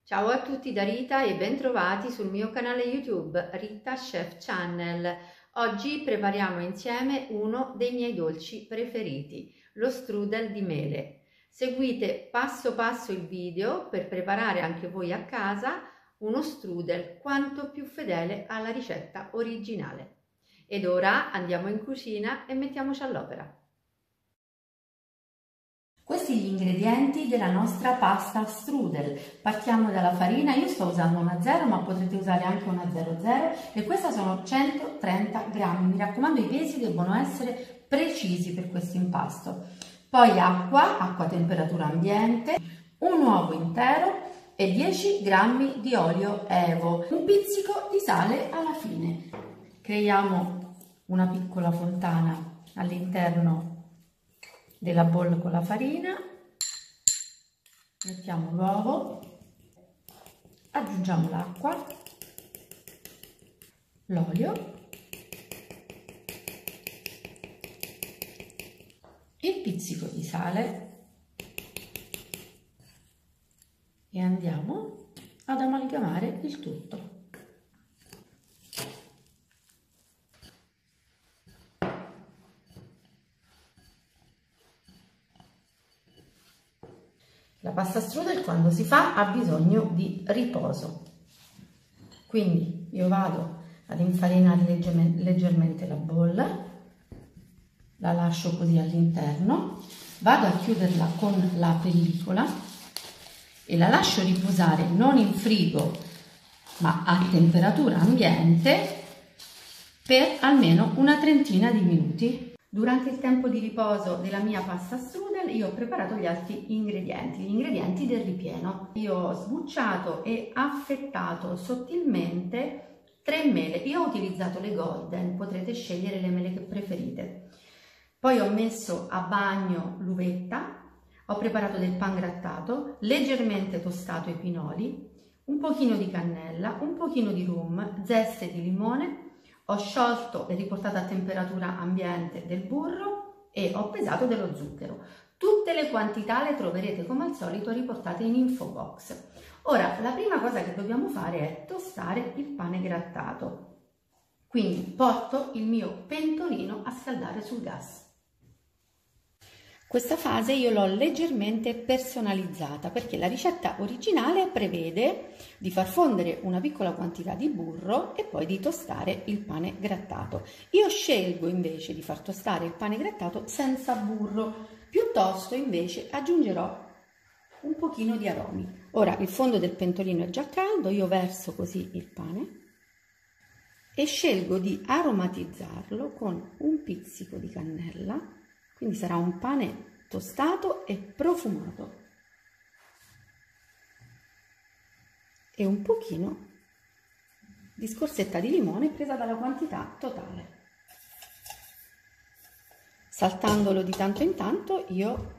Ciao a tutti da Rita e bentrovati sul mio canale YouTube Rita Chef Channel. Oggi prepariamo insieme uno dei miei dolci preferiti, lo strudel di mele. Seguite passo passo il video per preparare anche voi a casa uno strudel quanto più fedele alla ricetta originale. Ed ora andiamo in cucina e mettiamoci all'opera. Questi gli ingredienti della nostra pasta strudel. Partiamo dalla farina, io sto usando una 0 ma potrete usare anche una 00 e questa sono 130 grammi. Mi raccomando, i pesi devono essere precisi per questo impasto. Poi acqua a temperatura ambiente, un uovo intero e 10 grammi di olio evo, un pizzico di sale alla fine. Creiamo una piccola fontana all'interno della bolla con la farina, mettiamo l'uovo, aggiungiamo l'acqua, l'olio, il pizzico di sale e andiamo ad amalgamare il tutto. La pasta strudel quando si fa ha bisogno di riposo, quindi io vado ad infarinare leggermente la bolla, la lascio così all'interno, vado a chiuderla con la pellicola e la lascio riposare non in frigo ma a temperatura ambiente per almeno una trentina di minuti. Durante il tempo di riposo della mia pasta strudel io ho preparato gli altri ingredienti, gli ingredienti del ripieno. Io ho sbucciato e affettato sottilmente 3 mele, io ho utilizzato le golden, potrete scegliere le mele che preferite. Poi ho messo a bagno l'uvetta, ho preparato del pangrattato, leggermente tostato i pinoli, un pochino di cannella, un pochino di rum, zeste di limone. Ho sciolto e riportato a temperatura ambiente del burro e ho pesato dello zucchero. Tutte le quantità le troverete come al solito riportate in info box. Ora, la prima cosa che dobbiamo fare è tostare il pane grattato. Quindi porto il mio pentolino a scaldare sul gas. Questa fase io l'ho leggermente personalizzata perché la ricetta originale prevede di far fondere una piccola quantità di burro e poi di tostare il pane grattato. Io scelgo invece di far tostare il pane grattato senza burro, piuttosto invece aggiungerò un pochino di aromi. Ora il fondo del pentolino è già caldo, io verso così il pane e scelgo di aromatizzarlo con un pizzico di cannella. Quindi sarà un pane tostato e profumato e un pochino di scorzetta di limone presa dalla quantità totale. Saltandolo di tanto in tanto io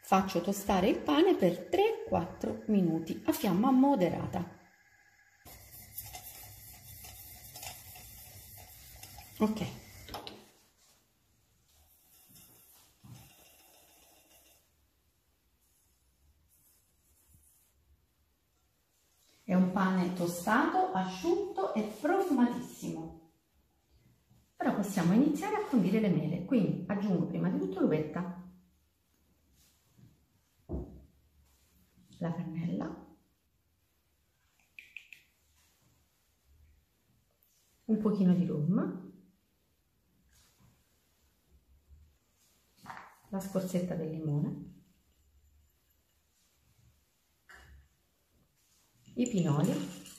faccio tostare il pane per 3-4 minuti a fiamma moderata. Ok. È un pane tostato, asciutto e profumatissimo. Ora possiamo iniziare a condire le mele, quindi aggiungo prima di tutto l'uvetta, la cannella, un pochino di rum, la scorzetta del limone, i pinoli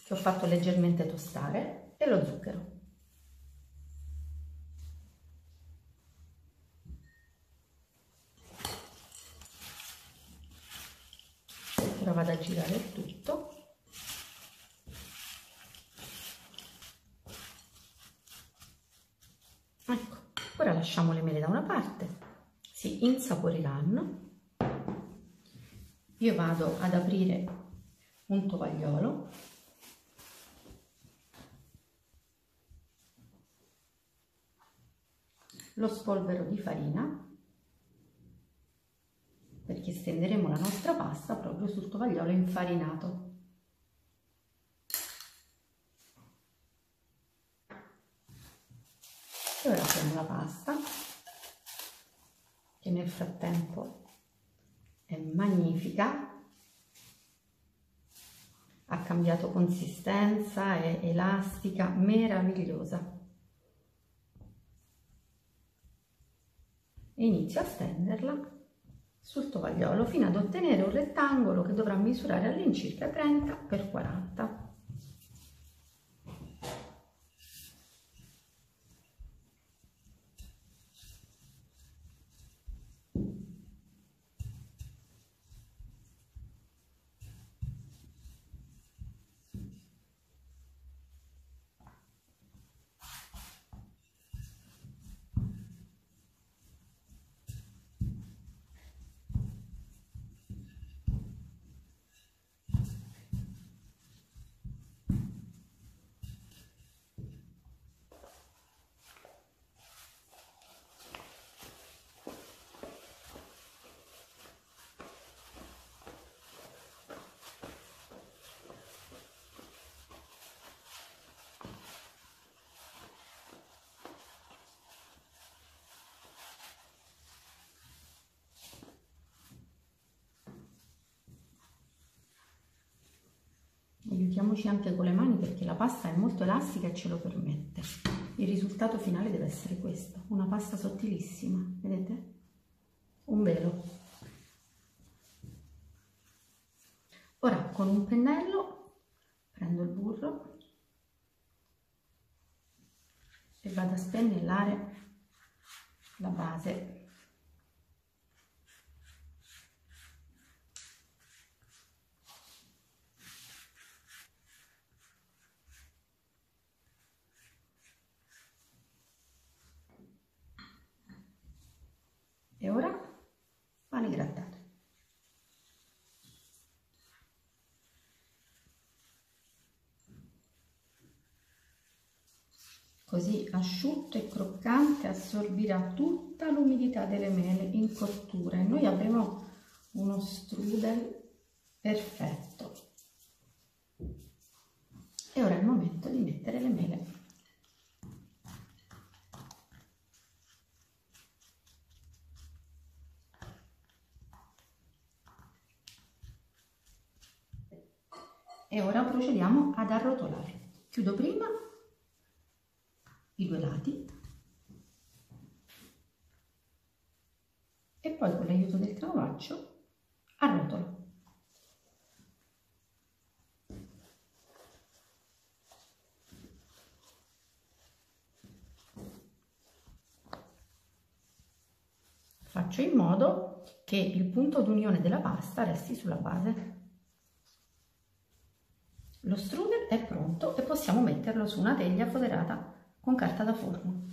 che ho fatto leggermente tostare e lo zucchero. Ora vado a girare il tutto. Ecco, ora lasciamo le mele da una parte, si insaporiranno. Io vado ad aprire un tovagliolo, lo spolvero di farina perché stenderemo la nostra pasta proprio sul tovagliolo infarinato. E ora apriamo la pasta, che nel frattempo è magnifica, ha cambiato consistenza, è elastica, meravigliosa. E inizio a stenderla sul tovagliolo fino ad ottenere un rettangolo che dovrà misurare all'incirca 30 x 40. Aiutiamoci anche con le mani perché la pasta è molto elastica e ce lo permette. Il risultato finale deve essere questo, una pasta sottilissima, vedete? Un velo. Ora con un pennello prendo il burro e vado a spennellare la base. E ora pane grattato. Così asciutto e croccante assorbirà tutta l'umidità delle mele in cottura e noi avremo uno strudel perfetto. E ora è il momento di mettere le mele. E ora procediamo ad arrotolare. Chiudo prima i due lati e poi con l'aiuto del canovaccio arrotolo. Faccio in modo che il punto d'unione della pasta resti sulla base. Lo strudel è pronto e possiamo metterlo su una teglia foderata con carta da forno.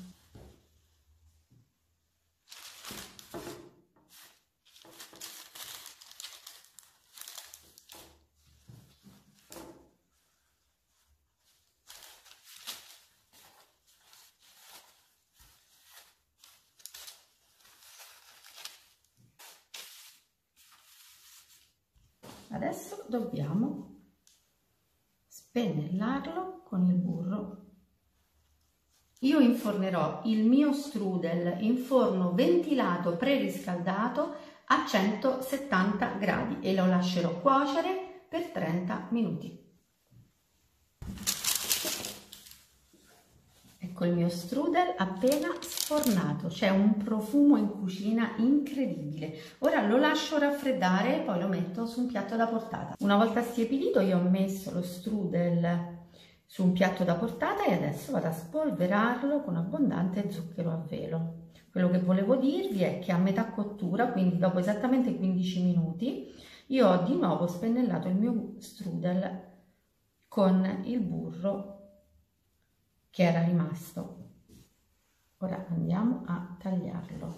Adesso dobbiamo spennellarlo con il burro. Io infornerò il mio strudel in forno ventilato preriscaldato a 170 gradi e lo lascerò cuocere per 30 minuti. Ecco il mio strudel appena sfornato, c'è un profumo in cucina incredibile. Ora lo lascio raffreddare e poi lo metto su un piatto da portata. Una volta stiepidito io ho messo lo strudel su un piatto da portata e adesso vado a spolverarlo con abbondante zucchero a velo. Quello che volevo dirvi è che a metà cottura, quindi dopo esattamente 15 minuti, io ho di nuovo spennellato il mio strudel con il burro che era rimasto. Ora andiamo a tagliarlo.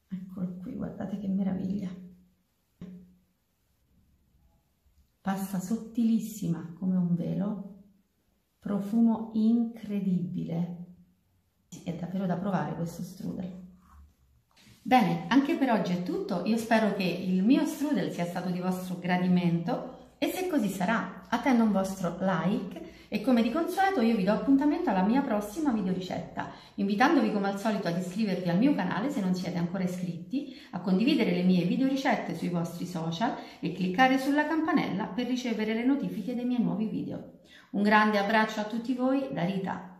Eccolo qui, guardate che meraviglia. Pasta sottilissima come un velo, profumo incredibile. È davvero da provare questo strudel. Bene, anche per oggi è tutto. Io spero che il mio strudel sia stato di vostro gradimento e se così sarà, attendo un vostro like e come di consueto io vi do appuntamento alla mia prossima videoricetta, invitandovi come al solito ad iscrivervi al mio canale se non siete ancora iscritti, a condividere le mie videoricette sui vostri social e cliccare sulla campanella per ricevere le notifiche dei miei nuovi video. Un grande abbraccio a tutti voi da Rita.